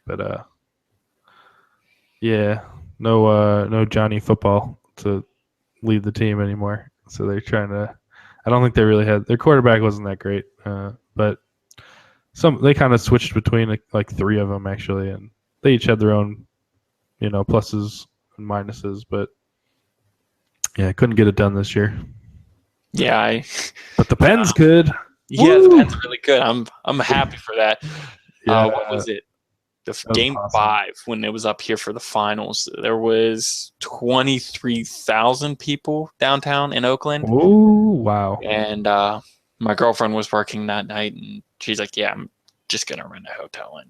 But yeah, no Johnny football to lead the team anymore. So they're trying to. I don't think they really had their quarterback wasn't that great, but they kind of switched between like three of them actually, and they each had their own, pluses and minuses. But yeah, I couldn't get it done this year. Yeah, but the Pens could. Yeah, the Pens really good. I'm happy for that. Yeah. What was it? Game awesome. 5 when it was up here for the finals. There was 23,000 people downtown in Oakland. Oh wow! And my girlfriend was working that night, and she's like, "Yeah, I'm just gonna rent a hotel and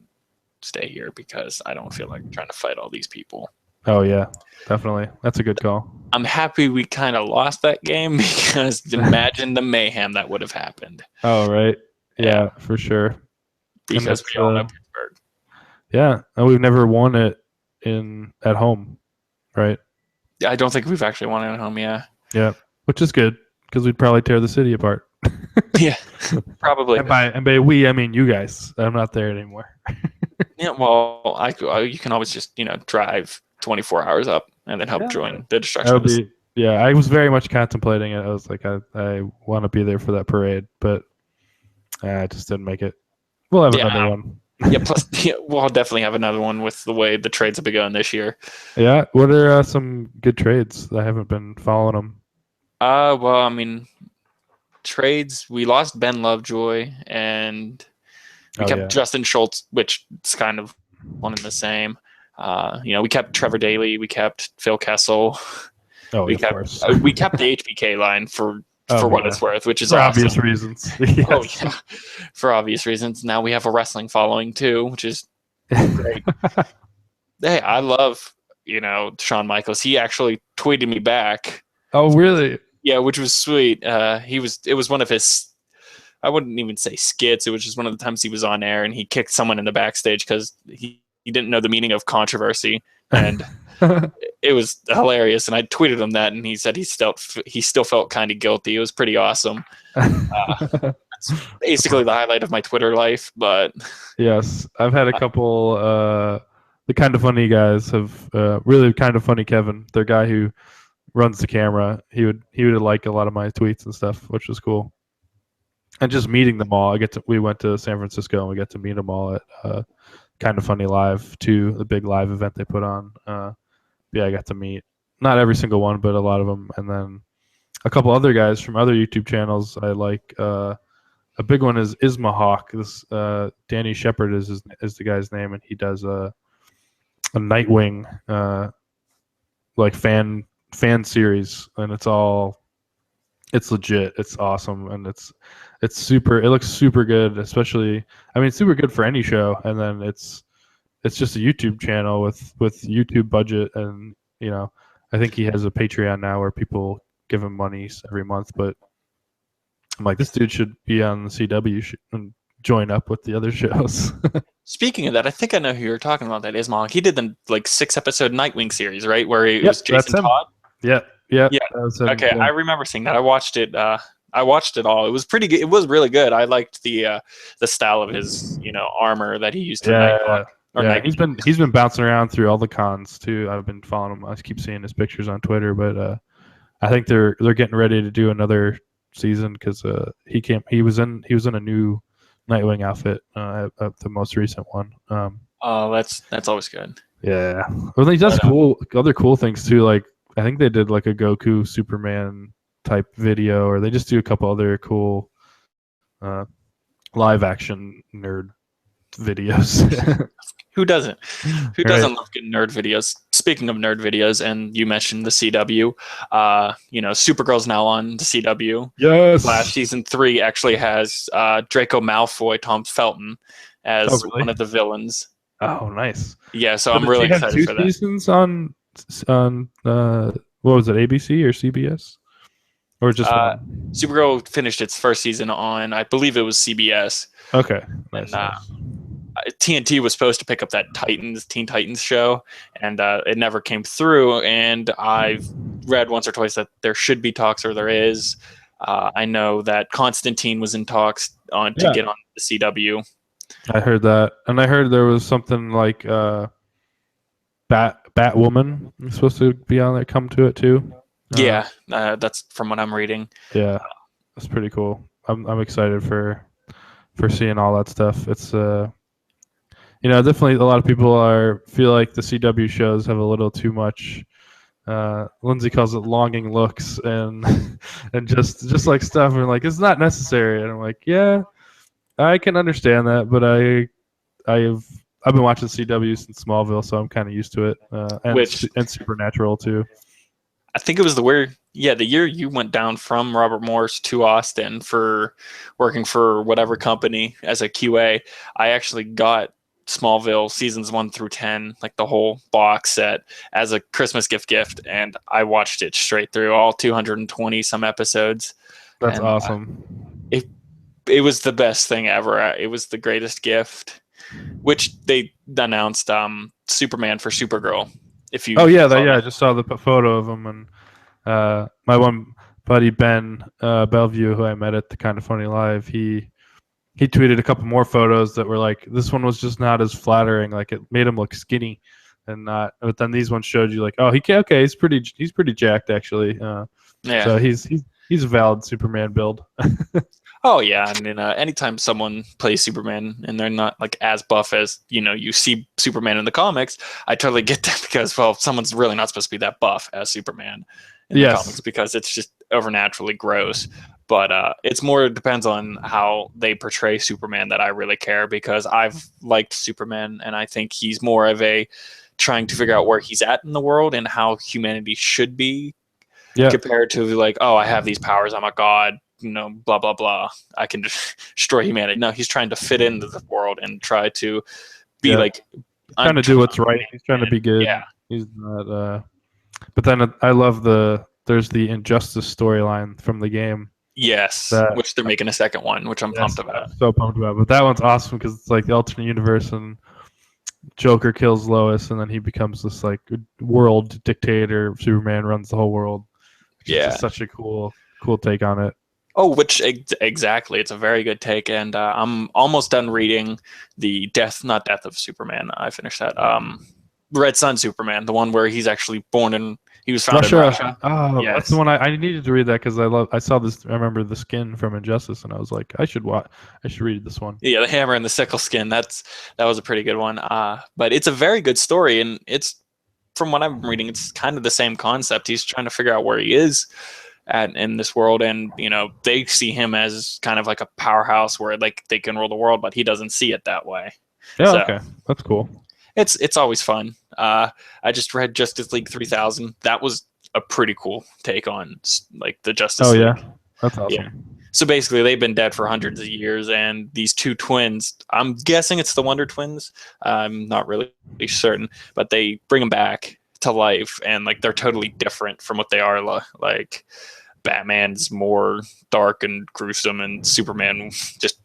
stay here because I don't feel like trying to fight all these people." Oh yeah, definitely. That's a good call. I'm happy we kind of lost that game because imagine the mayhem that would have happened. Oh right, yeah, for sure. Because we all know Pittsburgh. Yeah, and we've never won it at home right? I don't think we've actually won at home. Yeah. Yeah, which is good because we'd probably tear the city apart. Yeah. Probably. And by we, I mean you guys. I'm not there anymore. Yeah. Well, you can always just drive 24 hours up and then help Yeah. join the That destruction would of this. be. Yeah, I was very much contemplating it. I was like, I want to be there for that parade, but I just didn't make it. We'll have Yeah. another one. Yeah. Plus, yeah, we'll definitely have another one with the way the trades have begun this year. Yeah. What are some good trades? I haven't been following them. Well, I mean, trades. We lost Ben Lovejoy and we Oh kept yeah. Justin Schultz, which is kind of one and the same. We kept Trevor Daly, we kept Phil Kessel, Oh, we of kept course. we kept the HBK line for what yeah. it's worth, which is For awesome. obvious reasons. Yes. Oh yeah, for obvious reasons. Now we have a wrestling following too, which is great. Hey, I love Shawn Michaels. He actually tweeted me back. Oh really? Yeah, which was sweet. It was one of his. I wouldn't even say skits. It was just one of the times he was on air and he kicked someone in the backstage because he didn't know the meaning of controversy, and it was hilarious. And I tweeted him that, and he said he still felt kind of guilty. It was pretty awesome. That's basically the highlight of my Twitter life. But Yes, I've had a couple. The kind of funny guys have really kind of funny Kevin, their guy who runs the camera. He would like a lot of my tweets and stuff, which was cool. And just meeting them all, we went to San Francisco and we got to meet them all at Kind of Funny Live too, the big live event they put on. Yeah, I got to meet not every single one, but a lot of them, and then a couple other guys from other YouTube channels. I like a big one is Ismahawk. This Danny Shepard is the guy's name, and he does a Nightwing like fan series, and it's legit. It's awesome, and it's super. It looks super good, especially. I mean, super good for any show. And then it's just a YouTube channel with YouTube budget, and I think he has a Patreon now where people give him money every month. But I'm like, this dude should be on the CW and join up with the other shows. speaking of that, I think I know who you're talking about. That Ismail. He did the 6-episode Nightwing series, right? Where it was Jason Todd. Yeah. Okay, I remember seeing that. I watched it. I watched it all. It was pretty good. It was really good. I liked the style of his armor that he used to Nightwing. Yeah, he's been bouncing around through all the cons too. I've been following him. I keep seeing his pictures on Twitter, but I think they're getting ready to do another season because he was in a new Nightwing outfit at the most recent one. Oh, that's always good. Yeah, well, he does other cool things too. Like I think they did like a Goku Superman type video, or they just do a couple other cool live action nerd videos. Who doesn't? Who doesn't love good nerd videos? Speaking of nerd videos, and you mentioned the CW, Supergirl's now on the CW. Yes. Last season 3 actually has Draco Malfoy, Tom Felton, as one of the villains. Oh, nice. Yeah, so I'm really excited for that. Seasons on what was it, ABC or CBS? Or just one? Supergirl finished its first season on, I believe it was CBS. Okay. Nice. TNT was supposed to pick up that Teen Titans show, and it never came through. And I've read once or twice that there should be talks, or there is. I know that Constantine was in talks to get on the CW. I heard that, and I heard there was something like Batwoman was supposed to be on there, come to it too. That's from what I'm reading. Yeah, that's pretty cool. I'm excited for seeing all that stuff. It's definitely a lot of people feel like the CW shows have a little too much. Lindsay calls it longing looks and just like stuff, and like it's not necessary. And I'm like, yeah, I can understand that, but I've been watching CW since Smallville, so I'm kind of used to it. And Supernatural too. I think it was the year you went down from Robert Morris to Austin for working for whatever company as a QA. I actually got Smallville seasons 1 through 10, like the whole box set, as a Christmas gift, and I watched it straight through, all 220 some episodes. That's awesome. It was the best thing ever. It was the greatest gift, which they announced Superman for Supergirl. If you Oh yeah, saw yeah. I that. just saw the photo of him, and my one buddy Ben Bellevue, who I met at the Kind of Funny Live, he tweeted a couple more photos that were like, this one was just not as flattering. Like it made him look skinny, and not. But then these ones showed you like, oh, okay, he's pretty jacked actually. Yeah. So he's a valid Superman build. Oh yeah, I mean, anytime someone plays Superman and they're not like as buff as you see Superman in the comics, I totally get that because well, someone's really not supposed to be that buff as Superman in the comics Yes. because it's just overnaturally gross. But it's more it depends on how they portray Superman that I really care because I've liked Superman and I think he's more of a trying to figure out where he's at in the world and how humanity should be Yeah. compared to like, oh, I have these powers, I'm a god, blah blah blah. I can destroy humanity. No, he's trying to fit into the world and try to be like trying to do what's right. He's trying to be good. Yeah. He's not. But then I love there's the Injustice storyline from the game. Yes, which they're making a second one, which I'm pumped about. I'm so pumped about. But that one's awesome because it's like the alternate universe and Joker kills Lois, and then he becomes this like world dictator. Superman runs the whole world. Yeah, just such a cool take on it. Oh, which exactly? It's a very good take, and I'm almost done reading the not Death of Superman. I finished that. Red Sun Superman, the one where he's actually born in. He was found in Russia. Oh, yes. That's the one I needed to read that because I saw this. I remember the skin from Injustice, and I was like, I should read this one. Yeah, the hammer and the sickle skin. That was a pretty good one. But it's a very good story, and it's from what I'm reading, it's kind of the same concept. He's trying to figure out where he is in this world, and they see him as kind of like a powerhouse where like they can rule the world, but he doesn't see it that way. Yeah, so, okay, that's cool. It's always fun. I just read Justice League 3000. That was a pretty cool take on like the Justice League. Oh yeah, that's awesome. Yeah. So basically, they've been dead for hundreds of years, and these two twins, I'm guessing it's the Wonder Twins. I'm not really certain, but they bring them back to life, and like they're totally different from what they are. Like Batman's more dark and gruesome, and Superman just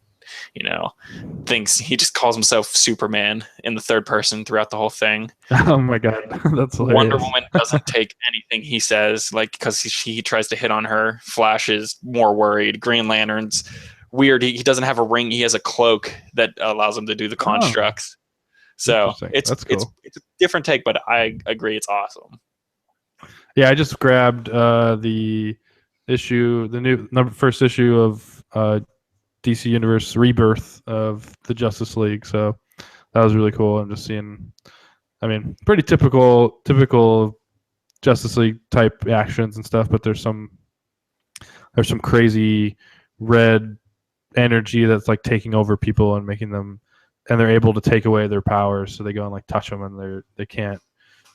thinks he just calls himself Superman in the third person throughout the whole thing. Oh my god, that's hilarious. Wonder Woman doesn't take anything he says, like because he tries to hit on her. Flash is more worried. Green Lantern's weird. He doesn't have a ring. He has a cloak that allows him to do the constructs. So it's a different take, but I agree it's awesome. Yeah, I just grabbed the first issue of DC Universe Rebirth of the Justice League. So that was really cool. I'm just seeing, I mean, pretty typical Justice League type actions and stuff, but there's some crazy red energy that's like taking over people and making them, and they're able to take away their powers. So they go and like touch them, and they can't.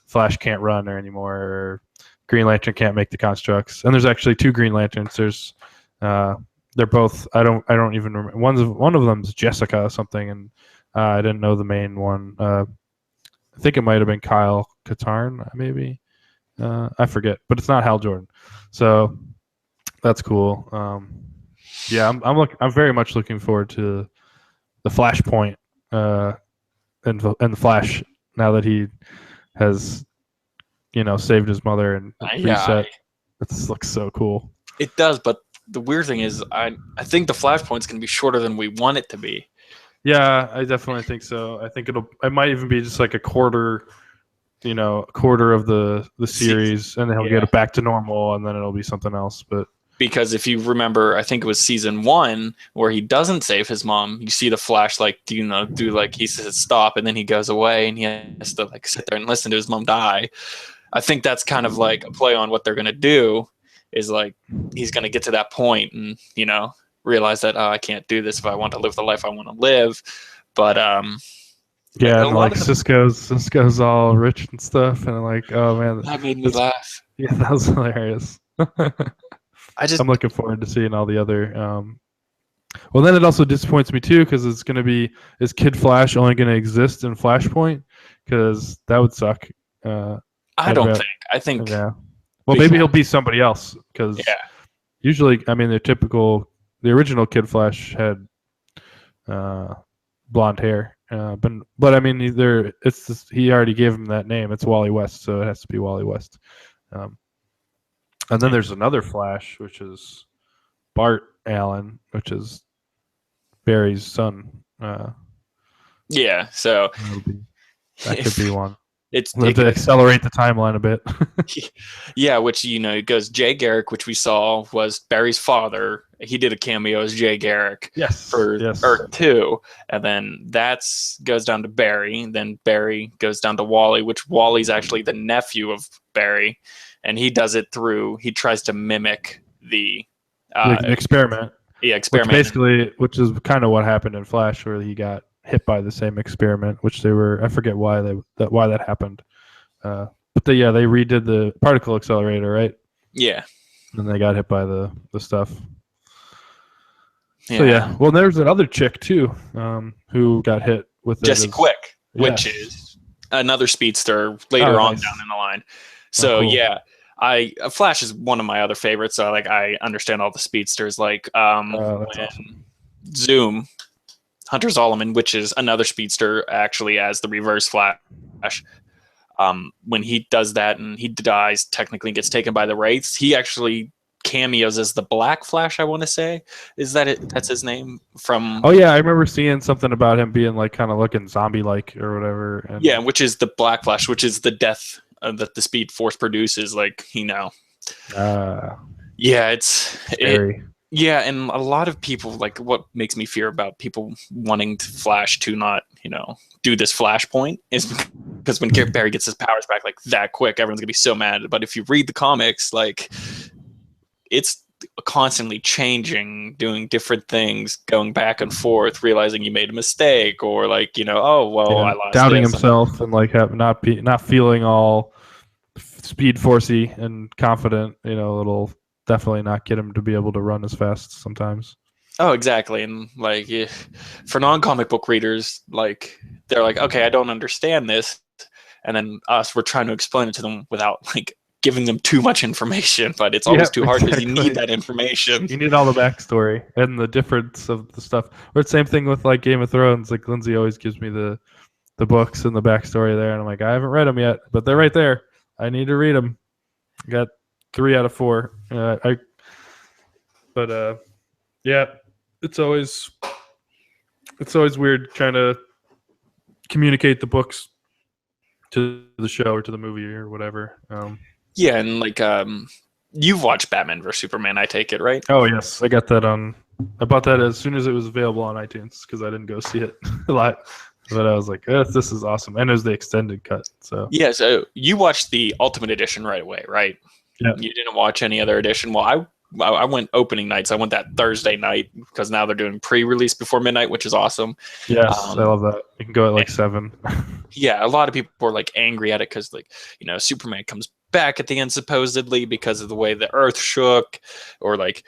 Flash can't run or anymore. Or Green Lantern can't make the constructs. And there's actually two Green Lanterns. There's they're both. I don't even remember. One of them's Jessica or something, and I didn't know the main one. I think it might have been Kyle Katarn, maybe. I forget, but it's not Hal Jordan. So that's cool. Yeah, I'm very much looking forward to the Flashpoint and the Flash now that he has saved his mother and reset. This looks so cool. It does, but the weird thing is I think the Flashpoint's going to be shorter than we want it to be. Yeah, I definitely think so. I think it might even be just like a quarter of the series, and then he'll get it back to normal, and then it'll be something else. But because if you remember, I think it was season 1 where he doesn't save his mom. You see the Flash do like he says stop, and then he goes away, and he has to like sit there and listen to his mom die. I think that's kind of like a play on what they're going to do. Is like he's going to get to that point and realize that I can't do this if I want to live the life I want to live. But yeah, and like Cisco's all rich and stuff, and like, oh man, that made me laugh. Yeah, that was hilarious. I'm looking forward to seeing all the other. Well, then it also disappoints me too because it's going to be, is Kid Flash only going to exist in Flashpoint? Because that would suck. I don't think. I think. Yeah. Well, maybe he'll be somebody else because usually, I mean, the original Kid Flash had blonde hair, But I mean, he already gave him that name. It's Wally West, so it has to be Wally West. And then there's another Flash, which is Bart Allen, which is Barry's son. Yeah, so that could be one. It's to accelerate the timeline a bit. Yeah, which it goes Jay Garrick, which we saw was Barry's father. He did a cameo as Jay Garrick for Earth 2, and then goes down to Barry. Then Barry goes down to Wally, which Wally's actually the nephew of Barry, and he does it he tries to mimic the experiment. Yeah, experiment. Which is kind of what happened in Flash, where he got hit by the same experiment, which I forget why that happened. But they redid the particle accelerator, right? Yeah. And they got hit by the stuff. Yeah. So yeah. Well, there's another chick too, who got hit with Jesse Quick, which is another speedster later on down in the line. So cool. Flash is one of my other favorites. So I understand all the speedsters, like awesome. Zoom. Hunter Zolomon, which is another speedster, actually as the Reverse Flash. When he does that and he dies, technically gets taken by the Wraiths, he actually cameos as the Black Flash, I want to say. Is that it? That's his name from... Oh, yeah, I remember seeing something about him being kind of looking zombie-like or whatever. And... Yeah, which is the Black Flash, which is the death that the Speed Force produces, Yeah, it's... Scary. Yeah, and a lot of people, what makes me fear about people wanting to Flash to not, do this Flashpoint is because when Barry gets his powers back that quick, everyone's going to be so mad. But if you read the comics, it's constantly changing, doing different things, going back and forth, realizing you made a mistake, or I lost doubting himself and not feeling all Speed Forcey and confident, it'll definitely not get him to be able to run as fast sometimes. Oh, exactly. And for non-comic book readers, they're okay, I don't understand this. And then we're trying to explain it to them without giving them too much information, but it's always too hard because you need that information. You need all the backstory and the difference of the stuff. Or it's same thing with Game of Thrones. Lindsay always gives me the books and the backstory there, and I'm I haven't read them yet, but they're right there. I need to read them. I got 3 out of 4. It's always weird trying to communicate the books to the show or to the movie or whatever. Yeah, and you've watched Batman vs Superman, I take it, right? Oh yes, I got that I bought that as soon as it was available on iTunes because I didn't go see it a lot. But I was this is awesome, and it was the extended cut. So yeah, so you watched the Ultimate Edition right away, right? Yeah. You didn't watch any other edition. Well, I went opening nights. I went that Thursday night because now they're doing pre-release before midnight, which is awesome. Yes, I love that. You can go at 7. Yeah, a lot of people were angry at it because Superman comes back at the end supposedly because of the way the Earth shook, or he's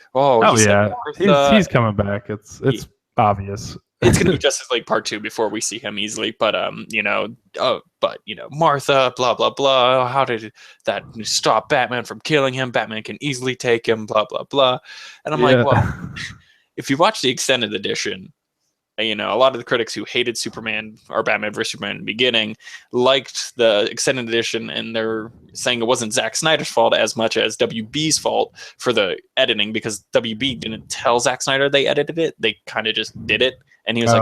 coming back. It's obvious. It's gonna be Justice League Part 2 before we see him easily, but Martha, blah blah blah. How did that stop Batman from killing him? Batman can easily take him, blah blah blah. And I'm well, if you watch the extended edition, a lot of the critics who hated Superman or Batman vs Superman in the beginning liked the extended edition, and they're saying it wasn't Zack Snyder's fault as much as WB's fault for the editing, because WB didn't tell Zack Snyder they edited it; they kind of just did it. And he was he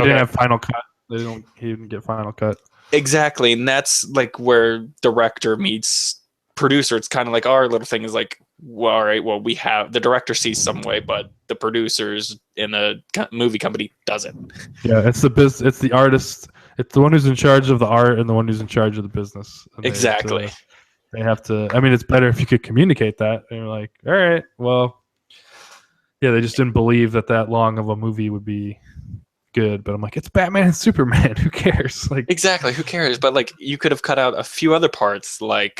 didn't have final cut. He didn't get final cut. Exactly, and that's where director meets producer. It's kind of our little thing is all right, well, we have the director sees some way, but the producers in the movie company doesn't. Yeah, it's the artist. It's the one who's in charge of the art and the one who's in charge of the business. Exactly. They have to. I mean, it's better if you could communicate that. And you're all right, well. Yeah, they just didn't believe that long of a movie would be good. But I'm it's Batman and Superman. Who cares? Exactly, who cares? But you could have cut out a few other parts, I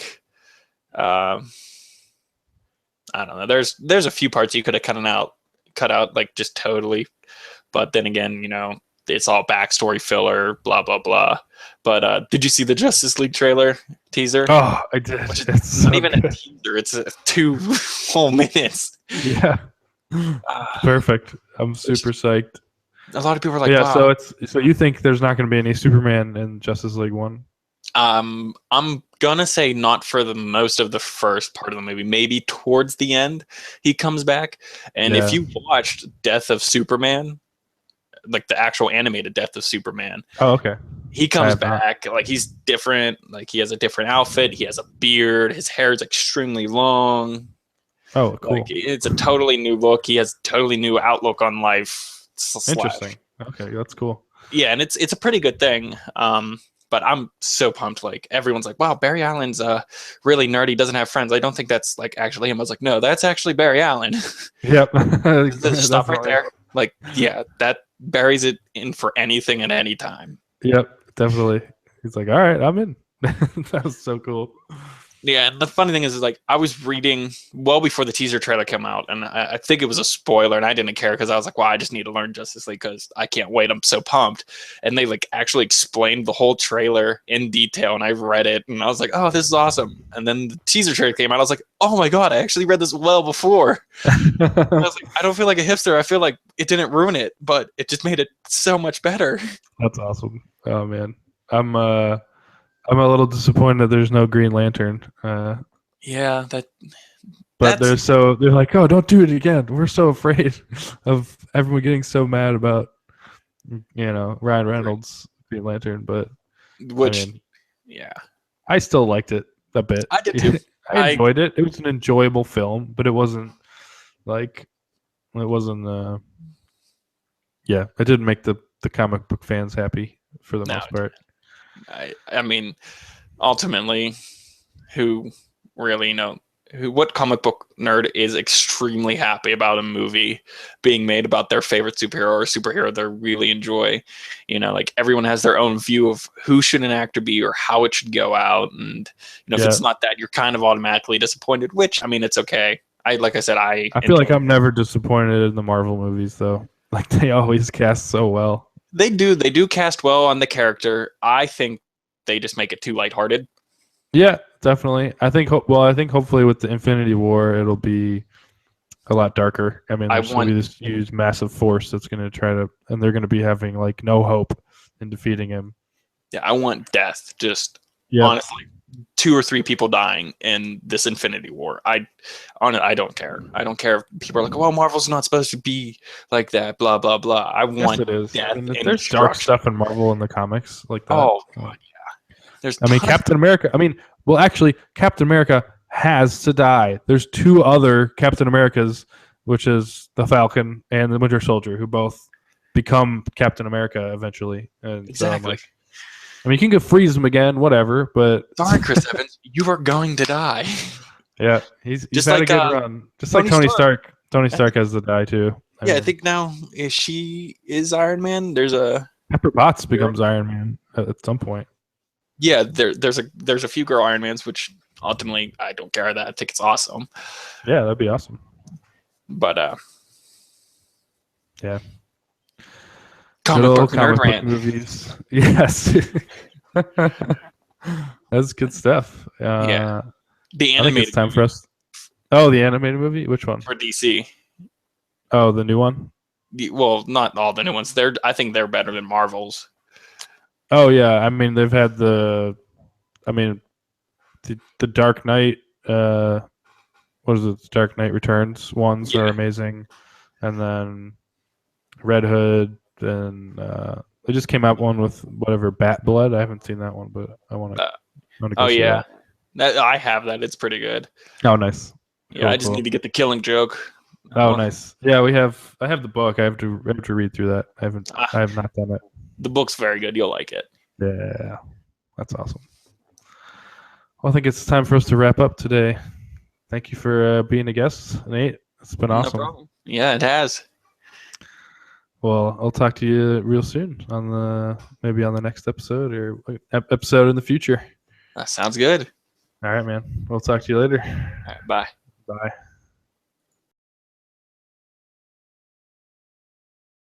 don't know. There's a few parts you could have cut out just totally. But then again, it's all backstory filler, blah blah blah. But did you see the Justice League trailer teaser? Oh, I did. It's not even a teaser. It's 2 whole minutes. Yeah. Perfect. I'm super psyched. a lot of people are like, Yeah, wow. so you think there's not going to be any Superman in Justice League 1? I'm gonna say not for the most of the first part of the movie. Maybe towards the end he comes back. And if Yeah. you watched Death of Superman, like the actual animated Death of Superman, Oh, okay. he I comes have not. back like he's different. Like he has a different outfit. He has a beard. His hair is extremely long. Oh, Like cool. it's a totally new look. He has a totally new outlook on life. Interesting. Slash. Okay, that's cool. Yeah, and it's a pretty good thing. But I'm so pumped. Like everyone's like, "Wow, Barry Allen's really nerdy. Doesn't have friends." I don't think that's like actually him. I was like, "No, that's actually Barry Allen." Yep. Just stop right Definitely. there. Like, yeah, that buries it in for anything at any time. Yep, definitely. He's like, all right, I'm in. That was so cool. Yeah, and the funny thing is like I was reading well before the teaser trailer came out, and I think it was a spoiler, and I didn't care because I was like, "Well, I just need to learn Justice League because I can't wait. I'm so pumped!" And they like actually explained the whole trailer in detail, and I read it, and I was like, "Oh, this is awesome!" And then the teaser trailer came out, I was like, "Oh my god, I actually read this well before." I was like, I don't feel like a hipster. I feel like it didn't ruin it, but it just made it so much better. That's awesome. Oh man, I'm uh, I'm a little disappointed that there's no Green Lantern. Yeah, But that's they're like, oh, don't do it again. We're so afraid of everyone getting so mad about Ryan Reynolds Green Lantern. But I which mean, yeah, I still liked it a bit. I did too. I I enjoyed it. It was an enjoyable film, but it wasn't like it wasn't. Yeah, it didn't make the comic book fans happy for the no, most part. I mean, ultimately, who really what comic book nerd is extremely happy about a movie being made about their favorite superhero or superhero they really enjoy. Like everyone has their own view of who should an actor be or how it should go out, and if Yeah, it's not that, you're kind of automatically disappointed. Which I mean, it's okay. Like I said, I I feel enjoy. like I'm never disappointed in the Marvel movies though. Like they always cast so well. They do cast well on the character. I think they just make it too lighthearted. Yeah, definitely. I think. I think hopefully with the Infinity War, it'll be a lot darker. I mean, I there's going to want be this huge, massive force that's going to try to, and they're going to be having like no hope in defeating him. Yeah, I want death. Just Yep. honestly, 2 or 3 people dying in this Infinity War. I don't care. I don't care if people are like, "Well, Marvel's not supposed to be like that." Blah blah blah. I Yes, want it is. I death mean, and there's dark destruction. stuff in Marvel in the comics like that. Oh god, yeah. There's I mean, tons. Captain America. I mean, well, actually, Captain America has to die. There's two other Captain Americas, which is the Falcon and the Winter Soldier, who both become Captain America eventually. And so I'm Exactly. like, I mean, you can freeze him again, whatever. But Sorry, Chris Evans, you are going to die. yeah, he's Just had a like good run. Just like Tony Tony Stark. Stark. Tony Stark has to die too. I Yeah, I mean, think now she is Iron Man. There's a Pepper Potts becomes Iron Man at some point. yeah. There's a few girl Iron Mans, which ultimately I don't care that. I think it's awesome. Yeah, that'd be awesome. But Yeah. comic Good book old nerd comic book rant. movies. Yes. That's good stuff. Yeah, the I think it's animated time movie for us. Oh, the animated movie? Which one? for DC. Oh, the new one? Well, not all the new ones. I think they're better than Marvel's. Oh, yeah. I mean, they've had I mean, the Dark Knight, what is it? The Dark Knight Returns ones are Yeah. amazing. And then Red Hood, and they just came out one with whatever, Bat Blood. I haven't seen that one, but I want to go Oh see yeah, that. I have that. It's pretty good. Oh, nice. Yeah, Cool, I just cool. need to get the Killing Joke. Oh, nice. Yeah, I have the book. I have to read through that. I have not done it. The book's very good. You'll like it. Yeah, that's awesome. Well, I think it's time for us to wrap up today. Thank you for being a guest, Nate. It's been awesome. No problem. Yeah, it has. Well, I'll talk to you real soon maybe on the next episode or episode in the future. That sounds good. All right, man. We'll talk to you later. All right, bye. Bye.